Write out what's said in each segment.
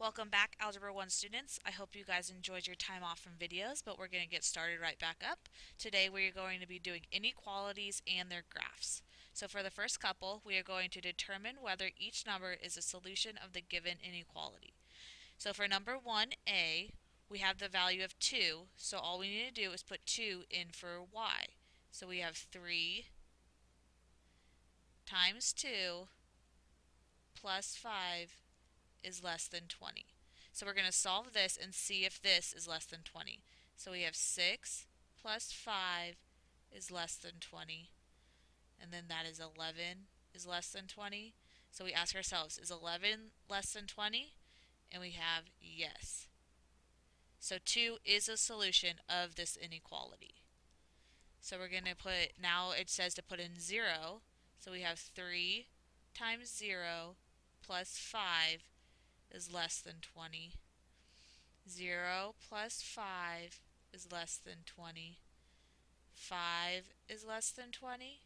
Welcome back, Algebra 1 students. I hope you guys enjoyed your time off from videos, but we're going to get started right back up. Today we are going to be doing inequalities and their graphs. So for the first couple, we are going to determine whether each number is a solution of the given inequality. So for number 1a, we have the value of 2, so all we need to do is put 2 in for y. So we have 3 times 2 plus 5 is less than 20. So we're going to solve this and see if this is less than 20. So we have 6 plus 5 is less than 20. And then that is 11 is less than 20. So we ask ourselves, is 11 less than 20? And we have yes. So 2 is a solution of this inequality. So we're going to put, now it says to put in 0. So we have 3 times 0 plus 5 is less than 20. 0 plus 5 is less than 20. 5 is less than 20.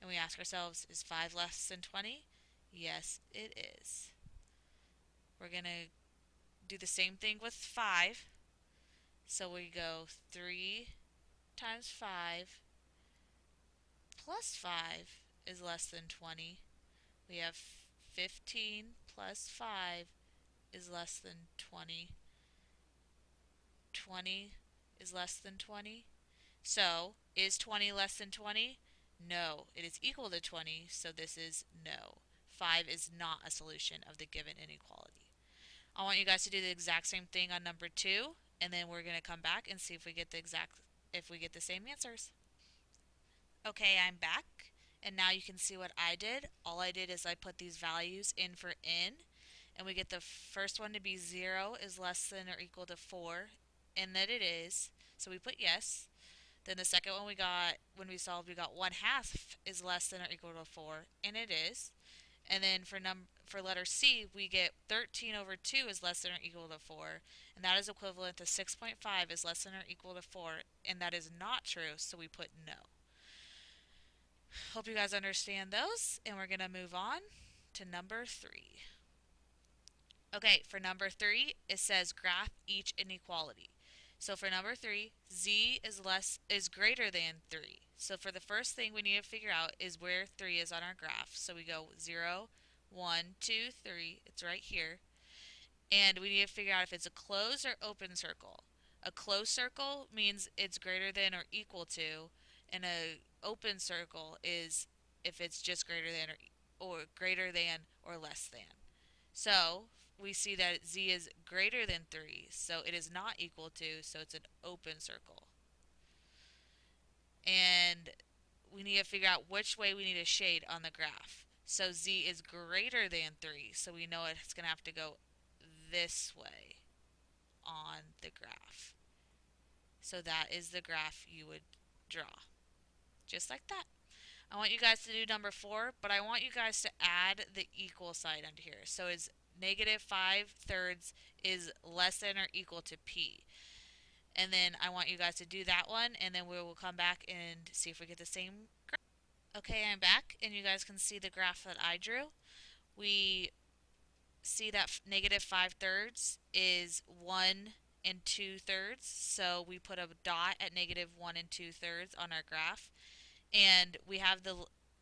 And we ask ourselves, is 5 less than 20? Yes, it is. We're going to do the same thing with 5. So we go 3 times 5 plus 5 is less than 20. We have 15 plus 5 is less than 20. 20 is less than 20. So, is 20 less than 20? No, it is equal to 20, so this is no. 5 is not a solution of the given inequality. I want you guys to do the exact same thing on number 2, and then we're going to come back and see if we get the same answers. Okay, I'm back, and now you can see what I did. All I did is I put these values in for n, and we get the first one to be 0 is less than or equal to 4, and that it is, so we put yes. Then the second one we got, when we solved, we got 1/2 is less than or equal to 4, and it is. And then for letter C, we get 13 over 2 is less than or equal to 4, and that is equivalent to 6.5 is less than or equal to 4, and that is not true, so we put no. Hope you guys understand those, and we're going to move on to number 3. Okay, for number 3, it says graph each inequality. So for number 3, z is greater than 3. So for the first thing we need to figure out is where 3 is on our graph. So we go 0, 1, 2, 3. It's right here. And we need to figure out if it's a closed or open circle. A closed circle means it's greater than or equal to, and a open circle is if it's just greater than or greater than or less than. So we see that z is greater than 3, so it is not equal to, so it's an open circle. And we need to figure out which way we need to shade on the graph. So z is greater than 3, so we know it's going to have to go this way on the graph. So that is the graph you would draw. Just like that. I want you guys to do number 4, but I want you guys to add the equal sign under here. So is negative 5/3 is less than or equal to p. And then I want you guys to do that one, and then we will come back and see if we get the same graph. Okay, I'm back, and you guys can see the graph that I drew. We see that negative 5/3 is 1 and 2/3, so we put a dot at negative 1 and 2/3 on our graph. And we have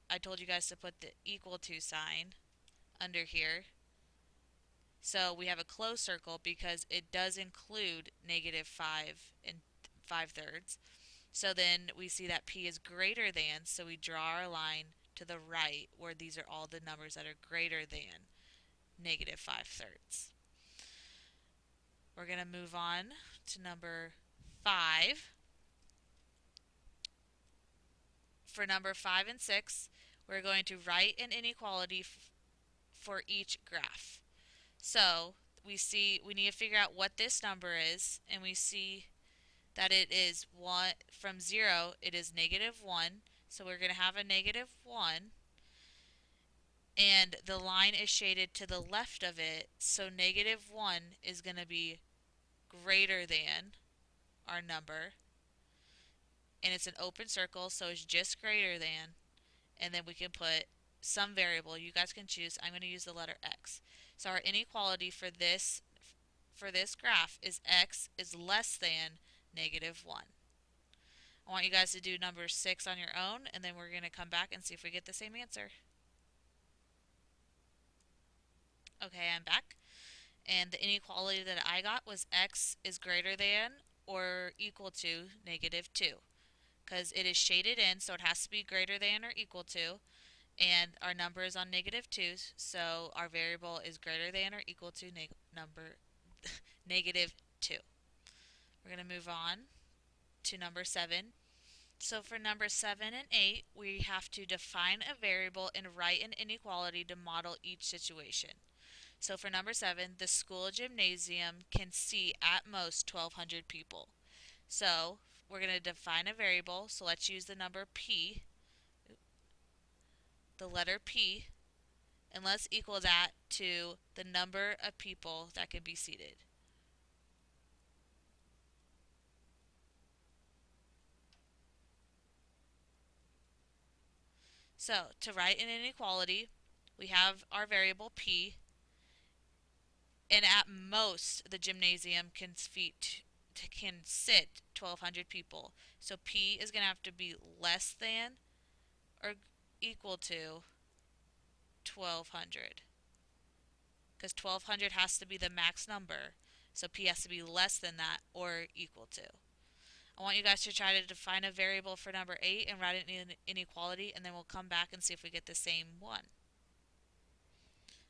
I told you guys to put the equal to sign under here. So we have a closed circle because it does include negative 5 and 5/3. So then we see that p is greater than, so we draw our line to the right where these are all the numbers that are greater than negative 5/3. We're going to move on to number 5. For number 5 and 6, we're going to write an inequality for each graph. So we need to figure out what this number is, and we see that it is 1 from 0, it is negative 1. So we're going to have a negative 1, and the line is shaded to the left of it, so negative 1 is going to be greater than our number, and it's an open circle, so it's just greater than, and then we can put some variable. You guys can choose. I'm going to use the letter x. So our inequality for this for this graph is x is less than -1. I want you guys to do number 6 on your own, and then we're going to come back and see if we get the same answer. Okay, I'm back. And the inequality that I got was x is greater than or equal to -2. Because it is shaded in, so it has to be greater than or equal to. And our number is on -2, so our variable is greater than or equal to number -2. We're going to move on to number 7. So for number 7 and 8, we have to define a variable and write an inequality to model each situation. So for number 7, the school gymnasium can seat at most 1,200 people. So we're going to define a variable, so let's use the number p, the letter p, and let's equal that to the number of people that can be seated. So to write an inequality, we have our variable p, and at most the gymnasium can sit 1,200 people. So p is going to have to be less than or equal to 1,200, because 1,200 has to be the max number. So p has to be less than that or equal to. I want you guys to try to define a variable for number 8 and write an inequality, and then we'll come back and see if we get the same one.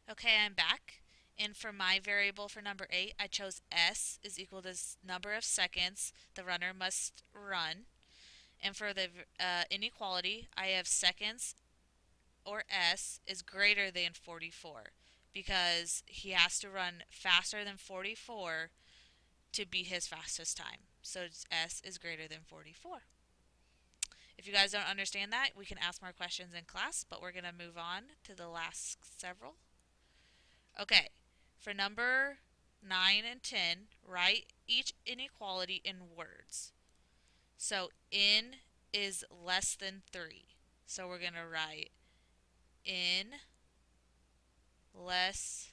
Okay, I'm back. And for my variable for number 8, I chose s is equal to number of seconds the runner must run. And for the inequality, I have seconds, or s, is greater than 44, because he has to run faster than 44 to be his fastest time. So s is greater than 44. If you guys don't understand that, we can ask more questions in class, but we're going to move on to the last several. Okay, for number 9 and 10, write each inequality in words. So n is less than 3. So we're going to write n less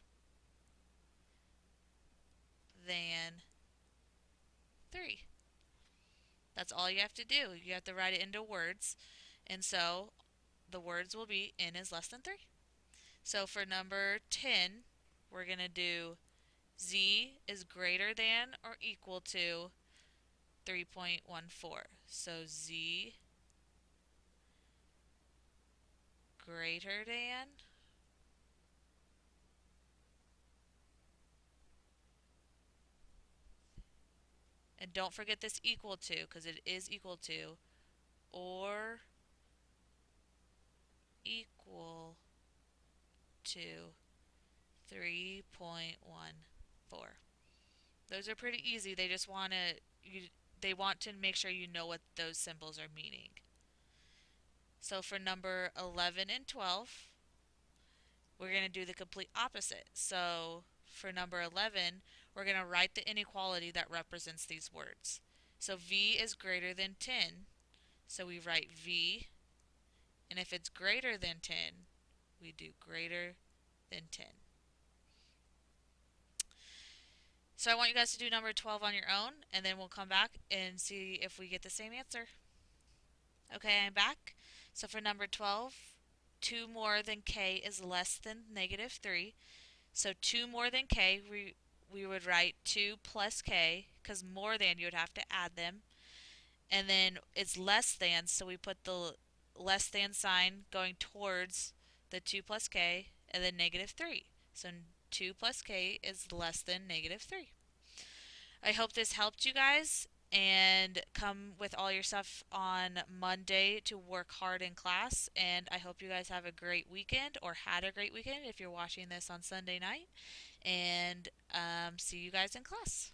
than 3. That's all you have to do. You have to write it into words. And so the words will be n is less than 3. So for number 10, we're going to do z is greater than or equal to 3.14. So z greater than and don't forget this equal to, because it is equal to, or equal to 3.14. Those are pretty easy. They just want they want to make sure you know what those symbols are meaning. So for number 11 and 12, we're going to do the complete opposite. So for number 11, we're going to write the inequality that represents these words. So v is greater than 10, so we write v, and if it's greater than 10, we do greater than 10. So I want you guys to do number 12 on your own, and then we'll come back and see if we get the same answer. Okay, I'm back. So for number 12, 2 more than k is less than -3. So 2 more than k, we would write 2 plus k, because more than, you would have to add them. And then it's less than, so we put the less than sign going towards the 2 plus k, and then -3. So 2 plus k is less than -3. I hope this helped you guys, and come with all your stuff on Monday to work hard in class. And I hope you guys have a great weekend, or had a great weekend if you're watching this on Sunday night. And see you guys in class.